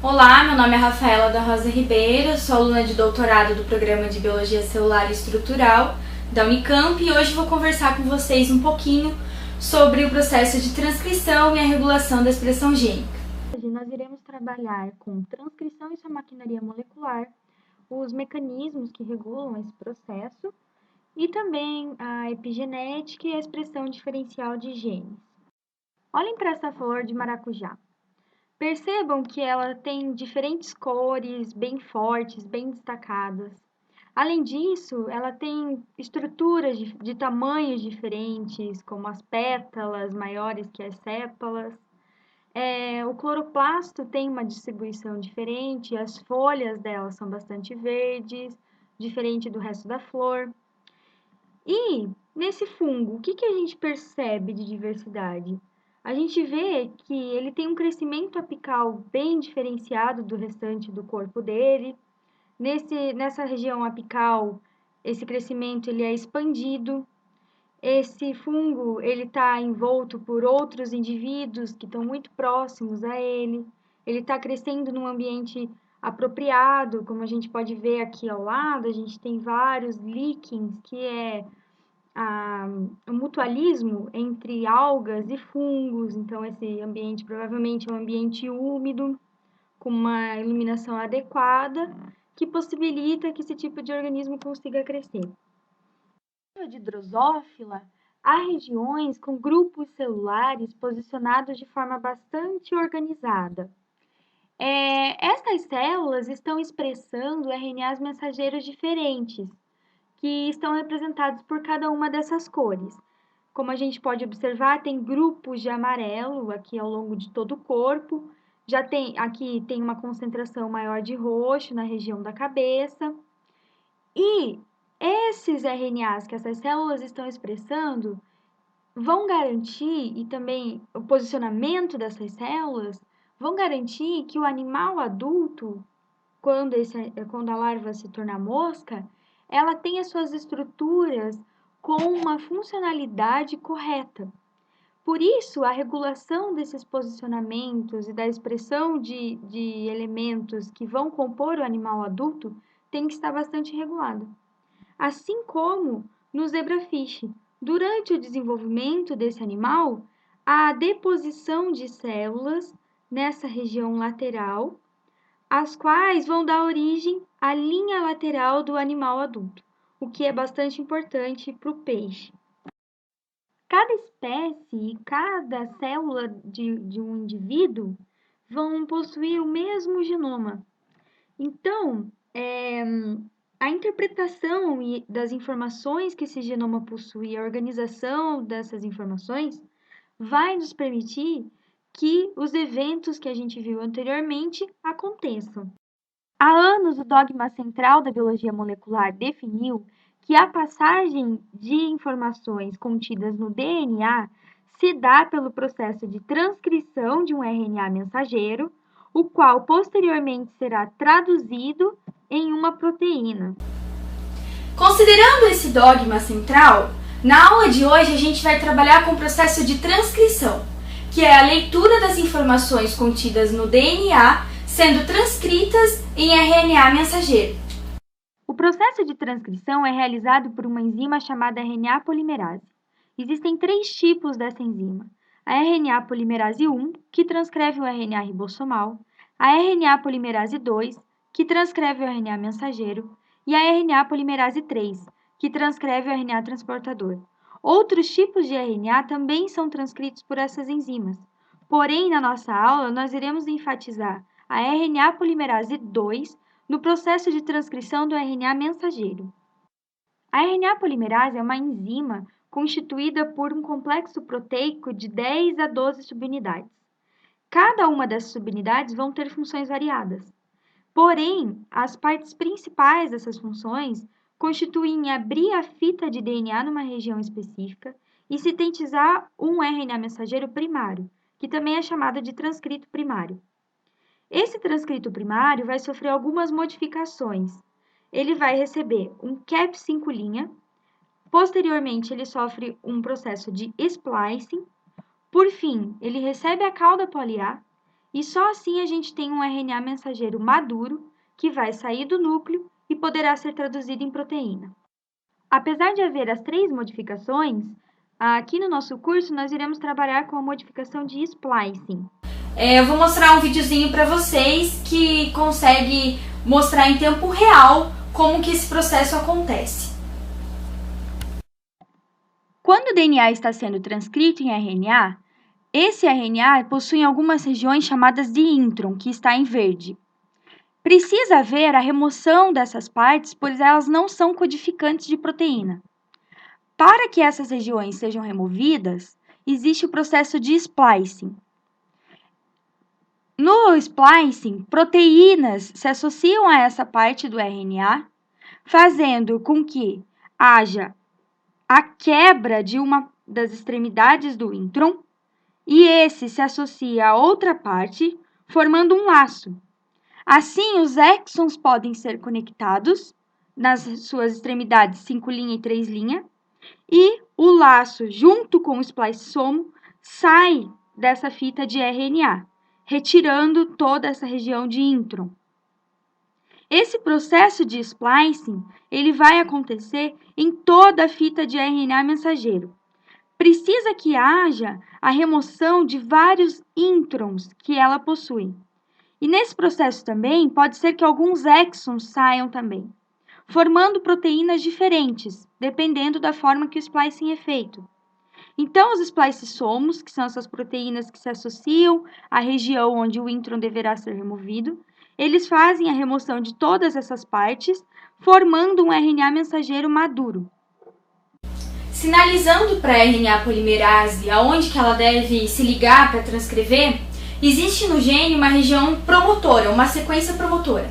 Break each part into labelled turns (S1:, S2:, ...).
S1: Olá, meu nome é Rafaela da Rosa Ribeiro, sou aluna de doutorado do Programa de Biologia Celular e Estrutural da Unicamp e hoje vou conversar com vocês um pouquinho sobre o processo de transcrição e a regulação da expressão gênica.
S2: Hoje nós iremos trabalhar com transcrição e sua maquinaria molecular, os mecanismos que regulam esse processo e também a epigenética e a expressão diferencial de genes. Olhem para essa flor de maracujá. Percebam que ela tem diferentes cores, bem fortes, bem destacadas. Além disso, ela tem estruturas de tamanhos diferentes, como as pétalas maiores que as sépalas. O cloroplasto tem uma distribuição diferente, as folhas dela são bastante verdes, diferente do resto da flor. E nesse fungo, o que a gente percebe de diversidade? A gente vê que ele tem um crescimento apical bem diferenciado do restante do corpo dele. Nessa região apical, esse crescimento ele é expandido. Esse fungo ele está envolto por outros indivíduos que estão muito próximos a ele. Ele está crescendo num ambiente apropriado, como a gente pode ver aqui ao lado, a gente tem vários líquens, que é o mutualismo entre algas e fungos. Então, esse ambiente provavelmente é um ambiente úmido, com uma iluminação adequada, que possibilita que esse tipo de organismo consiga crescer. De drosófila, há regiões com grupos celulares posicionados de forma bastante organizada. Essas células estão expressando RNAs mensageiros diferentes, que estão representados por cada uma dessas cores. Como a gente pode observar, tem grupos de amarelo aqui ao longo de todo o corpo, aqui tem uma concentração maior de roxo na região da cabeça, e esses RNAs que essas células estão expressando vão garantir, e também o posicionamento dessas células, vão garantir que o animal adulto, quando a larva se tornar mosca, ela tenha suas estruturas com uma funcionalidade correta. Por isso, a regulação desses posicionamentos e da expressão de elementos que vão compor o animal adulto tem que estar bastante regulada. Assim como no zebrafish, durante o desenvolvimento desse animal, há deposição de células nessa região lateral, as quais vão dar origem à linha lateral do animal adulto, o que é bastante importante para o peixe. Cada espécie e cada célula de um indivíduo vão possuir o mesmo genoma. Então, a interpretação das informações que esse genoma possui, a organização dessas informações, vai nos permitir que os eventos que a gente viu anteriormente aconteçam. Há anos, o dogma central da biologia molecular definiu que a passagem de informações contidas no DNA se dá pelo processo de transcrição de um RNA mensageiro, o qual posteriormente será traduzido em uma proteína.
S1: Considerando esse dogma central, na aula de hoje a gente vai trabalhar com o processo de transcrição, que é a leitura das informações contidas no DNA sendo transcritas em RNA mensageiro.
S2: O processo de transcrição é realizado por uma enzima chamada RNA polimerase. Existem 3 tipos dessa enzima: a RNA polimerase 1, que transcreve o RNA ribossomal, a RNA polimerase 2, que transcreve o RNA mensageiro, e a RNA polimerase 3, que transcreve o RNA transportador. Outros tipos de RNA também são transcritos por essas enzimas. Porém, na nossa aula, nós iremos enfatizar a RNA polimerase 2 no processo de transcrição do RNA mensageiro. A RNA polimerase é uma enzima constituída por um complexo proteico de 10 a 12 subunidades. Cada uma dessas subunidades vão ter funções variadas. Porém, as partes principais dessas funções constituem abrir a fita de DNA numa região específica e sintetizar um RNA mensageiro primário, que também é chamado de transcrito primário. Esse transcrito primário vai sofrer algumas modificações. Ele vai receber um cap 5', posteriormente ele sofre um processo de splicing, por fim, ele recebe a cauda poli-A E só assim a gente tem um RNA mensageiro maduro que vai sair do núcleo e poderá ser traduzido em proteína. Apesar de haver as 3 modificações, aqui no nosso curso nós iremos trabalhar com a modificação de splicing.
S1: Eu vou mostrar um videozinho para vocês que consegue mostrar em tempo real como que esse processo acontece.
S2: Quando o DNA está sendo transcrito em RNA, esse RNA possui algumas regiões chamadas de intron, que está em verde. Precisa haver a remoção dessas partes, pois elas não são codificantes de proteína. Para que essas regiões sejam removidas, existe o processo de splicing. No splicing, proteínas se associam a essa parte do RNA, fazendo com que haja a quebra de uma das extremidades do intron e esse se associa a outra parte, formando um laço. Assim, os exons podem ser conectados nas suas extremidades 5' e 3' e o laço, junto com o spliceomo, sai dessa fita de RNA, retirando toda essa região de intron. Esse processo de splicing, ele vai acontecer em toda a fita de RNA mensageiro. Precisa que haja a remoção de vários introns que ela possui. E nesse processo também, pode ser que alguns exons saiam também, formando proteínas diferentes, dependendo da forma que o splicing é feito. Então, os spliceosomos, que são essas proteínas que se associam à região onde o intron deverá ser removido, eles fazem a remoção de todas essas partes, formando um RNA mensageiro maduro.
S1: Sinalizando para a RNA polimerase aonde que ela deve se ligar para transcrever, existe no gene uma região promotora, uma sequência promotora.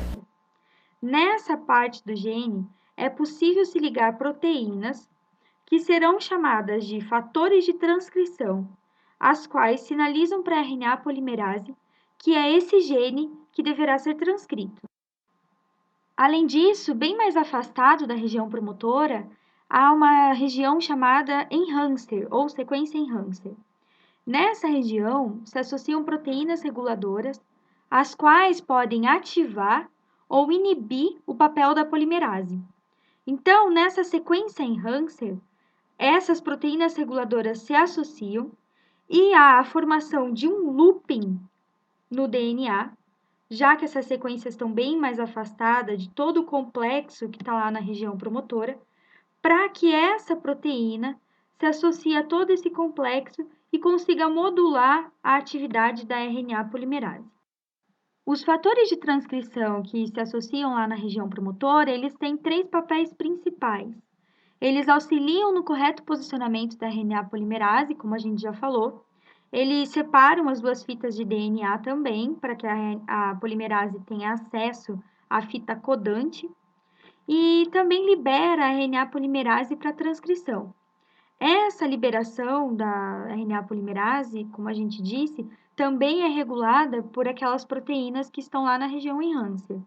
S2: Nessa parte do gene, é possível se ligar proteínas que serão chamadas de fatores de transcrição, as quais sinalizam para a RNA polimerase que é esse gene que deverá ser transcrito. Além disso, bem mais afastado da região promotora, há uma região chamada enhancer, ou sequência enhancer. Nessa região, se associam proteínas reguladoras, as quais podem ativar ou inibir o papel da polimerase. Então, nessa sequência enhancer, essas proteínas reguladoras se associam e há a formação de um looping no DNA, já que essas sequências estão bem mais afastadas de todo o complexo que está lá na região promotora, para que essa proteína se associe a todo esse complexo e consiga modular a atividade da RNA polimerase. Os fatores de transcrição que se associam lá na região promotora, eles têm 3 papéis principais. Eles auxiliam no correto posicionamento da RNA polimerase, como a gente já falou. Eles separam as 2 fitas de DNA também, para que a polimerase tenha acesso à fita codante. E também libera a RNA polimerase para transcrição. Essa liberação da RNA polimerase, como a gente disse, também é regulada por aquelas proteínas que estão lá na região enhancer.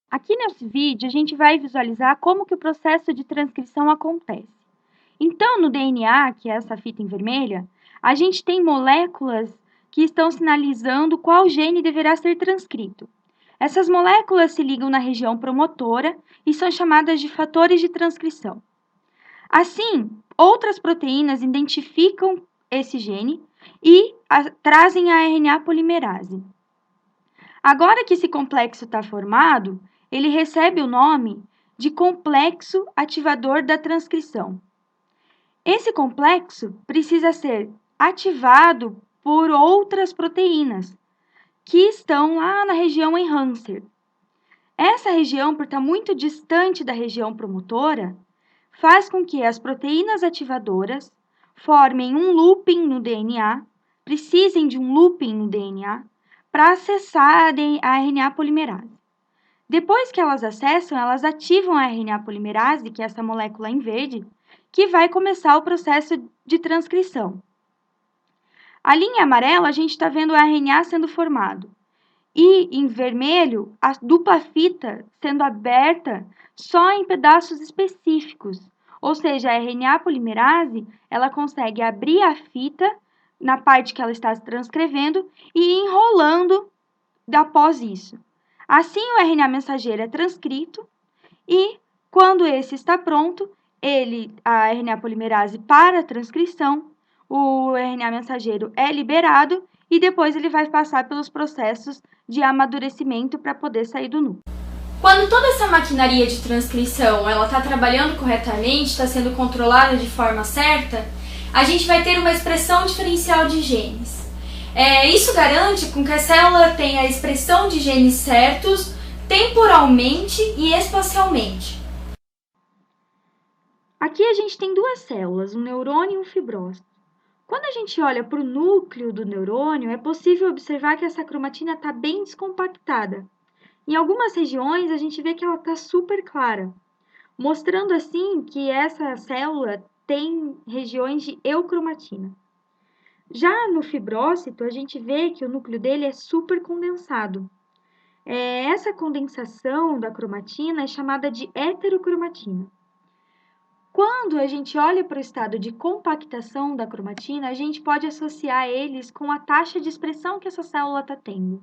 S2: Aqui nesse vídeo, a gente vai visualizar como que o processo de transcrição acontece. Então, no DNA, que é essa fita em vermelha, a gente tem moléculas que estão sinalizando qual gene deverá ser transcrito. Essas moléculas se ligam na região promotora e são chamadas de fatores de transcrição. Assim, outras proteínas identificam esse gene e trazem a RNA polimerase. Agora que esse complexo está formado, ele recebe o nome de complexo ativador da transcrição. Esse complexo precisa ser ativado por outras proteínas que estão lá na região enhancer. Essa região, por estar muito distante da região promotora, faz com que as proteínas ativadoras formem um looping no DNA, precisem de um looping no DNA, para acessar a RNA polimerase. Depois que elas acessam, elas ativam a RNA polimerase, que é essa molécula em verde, que vai começar o processo de transcrição. A linha amarela, a gente está vendo o RNA sendo formado. E, em vermelho, a dupla fita sendo aberta só em pedaços específicos. Ou seja, a RNA polimerase, ela consegue abrir a fita na parte que ela está transcrevendo e enrolando após isso. Assim, o RNA mensageiro é transcrito e, quando esse está pronto, a RNA polimerase para a transcrição, o RNA mensageiro é liberado e depois ele vai passar pelos processos de amadurecimento para poder sair do núcleo.
S1: Quando toda essa maquinaria de transcrição ela está trabalhando corretamente, está sendo controlada de forma certa, a gente vai ter uma expressão diferencial de genes. Isso garante com que a célula tenha a expressão de genes certos temporalmente e espacialmente.
S2: Aqui a gente tem duas células, um neurônio e um fibrócito. Quando a gente olha para o núcleo do neurônio, é possível observar que essa cromatina está bem descompactada. Em algumas regiões, a gente vê que ela está super clara, mostrando assim que essa célula tem regiões de eucromatina. Já no fibrócito, a gente vê que o núcleo dele é super condensado. Essa condensação da cromatina é chamada de heterocromatina. Quando a gente olha para o estado de compactação da cromatina, a gente pode associar eles com a taxa de expressão que essa célula está tendo.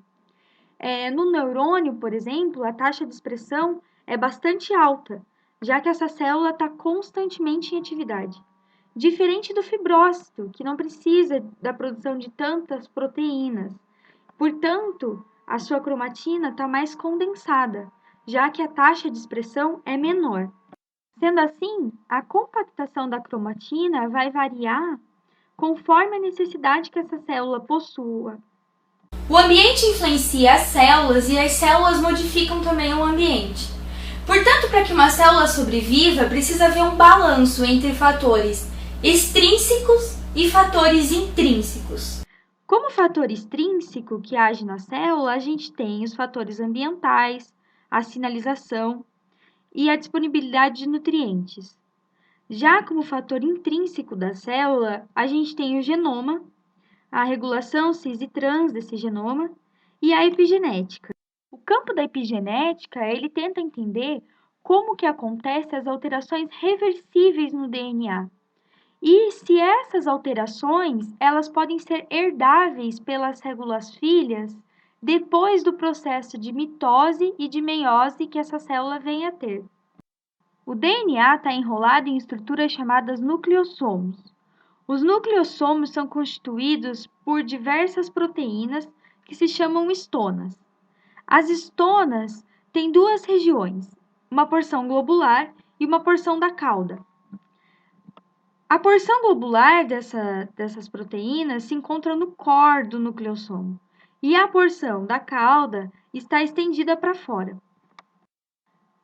S2: No neurônio, por exemplo, a taxa de expressão é bastante alta, já que essa célula está constantemente em atividade. Diferente do fibrócito, que não precisa da produção de tantas proteínas. Portanto, a sua cromatina está mais condensada, já que a taxa de expressão é menor. Sendo assim, a compactação da cromatina vai variar conforme a necessidade que essa célula possua.
S1: O ambiente influencia as células e as células modificam também o ambiente. Portanto, para que uma célula sobreviva, precisa haver um balanço entre fatores extrínsecos e fatores intrínsecos.
S2: Como fator extrínseco que age na célula, a gente tem os fatores ambientais, a sinalização e a disponibilidade de nutrientes. Já como fator intrínseco da célula, a gente tem o genoma, a regulação cis e trans desse genoma e a epigenética. O campo da epigenética, ele tenta entender como que acontecem as alterações reversíveis no DNA. E se essas alterações, elas podem ser herdáveis pelas células filhas depois do processo de mitose e de meiose que essa célula vem a ter. O DNA está enrolado em estruturas chamadas nucleossomos. Os nucleossomos são constituídos por diversas proteínas que se chamam estonas. As estonas têm duas regiões, uma porção globular e uma porção da cauda. A porção globular dessas proteínas se encontra no core do nucleossomo e a porção da cauda está estendida para fora.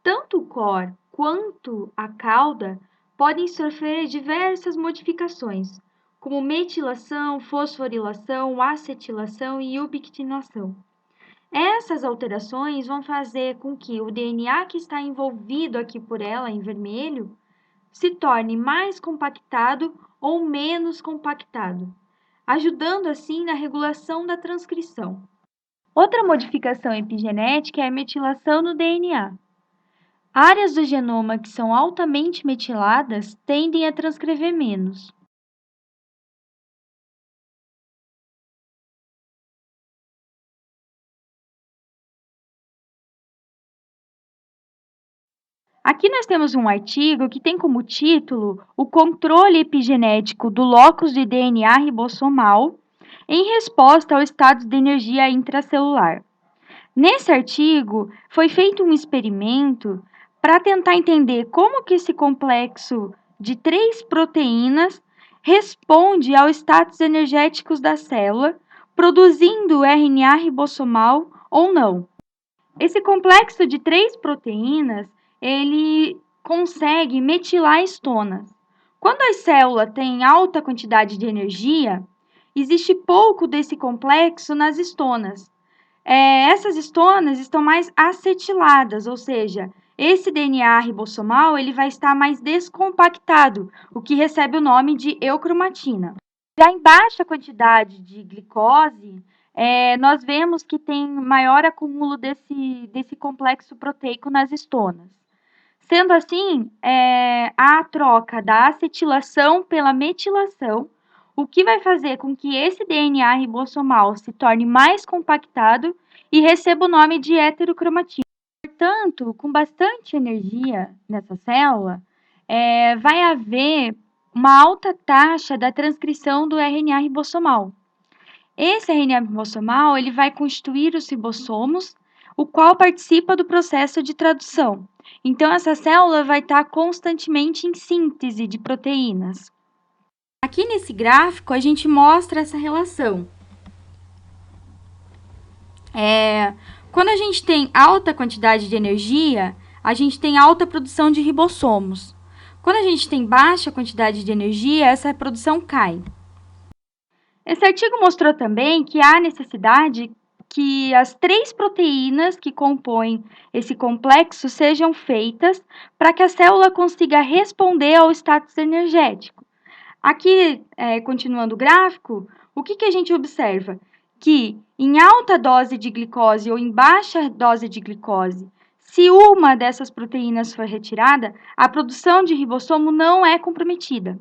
S2: Tanto o core quanto a cauda podem sofrer diversas modificações, como metilação, fosforilação, acetilação e ubiquitinação. Essas alterações vão fazer com que o DNA que está envolvido aqui por ela, em vermelho, se torne mais compactado ou menos compactado, ajudando assim na regulação da transcrição. Outra modificação epigenética é a metilação no DNA. Áreas do genoma que são altamente metiladas tendem a transcrever menos. Aqui nós temos um artigo que tem como título o controle epigenético do locus de DNA ribossomal em resposta ao estado de energia intracelular. Nesse artigo, foi feito um experimento para tentar entender como que esse complexo de 3 proteínas responde aos status energéticos da célula, produzindo RNA ribossomal ou não. Esse complexo de 3 proteínas, ele consegue metilar estonas. Quando a célula tem alta quantidade de energia, existe pouco desse complexo nas estonas. Essas estonas estão mais acetiladas, ou seja, esse DNA ribossomal ele vai estar mais descompactado, o que recebe o nome de eucromatina. Já em baixa quantidade de glicose, nós vemos que tem maior acúmulo desse complexo proteico nas estonas. Sendo assim, a troca da acetilação pela metilação o que vai fazer com que esse DNA ribossomal se torne mais compactado e receba o nome de heterocromatina. Portanto, com bastante energia nessa célula, vai haver uma alta taxa da transcrição do RNA ribossomal. Esse RNA ribossomal ele vai constituir os ribossomos, o qual participa do processo de tradução. Então, essa célula vai estar constantemente em síntese de proteínas. Aqui nesse gráfico, a gente mostra essa relação. Quando a gente tem alta quantidade de energia, a gente tem alta produção de ribossomos. Quando a gente tem baixa quantidade de energia, essa produção cai. Esse artigo mostrou também que há necessidade que as 3 proteínas que compõem esse complexo sejam feitas para que a célula consiga responder ao status energético. Aqui, continuando o gráfico, o que a gente observa? Que em alta dose de glicose ou em baixa dose de glicose, se uma dessas proteínas for retirada, a produção de ribossomo não é comprometida.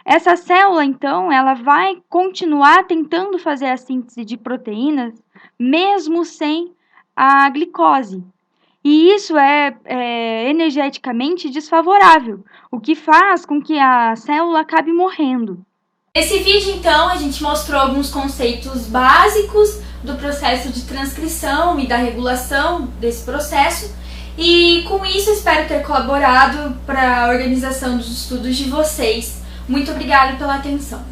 S2: Essa célula, então, ela vai continuar tentando fazer a síntese de proteínas, mesmo sem a glicose. E isso é energeticamente desfavorável, o que faz com que a célula acabe morrendo.
S1: Nesse vídeo, então, a gente mostrou alguns conceitos básicos do processo de transcrição e da regulação desse processo. E com isso, espero ter colaborado para a organização dos estudos de vocês. Muito obrigada pela atenção.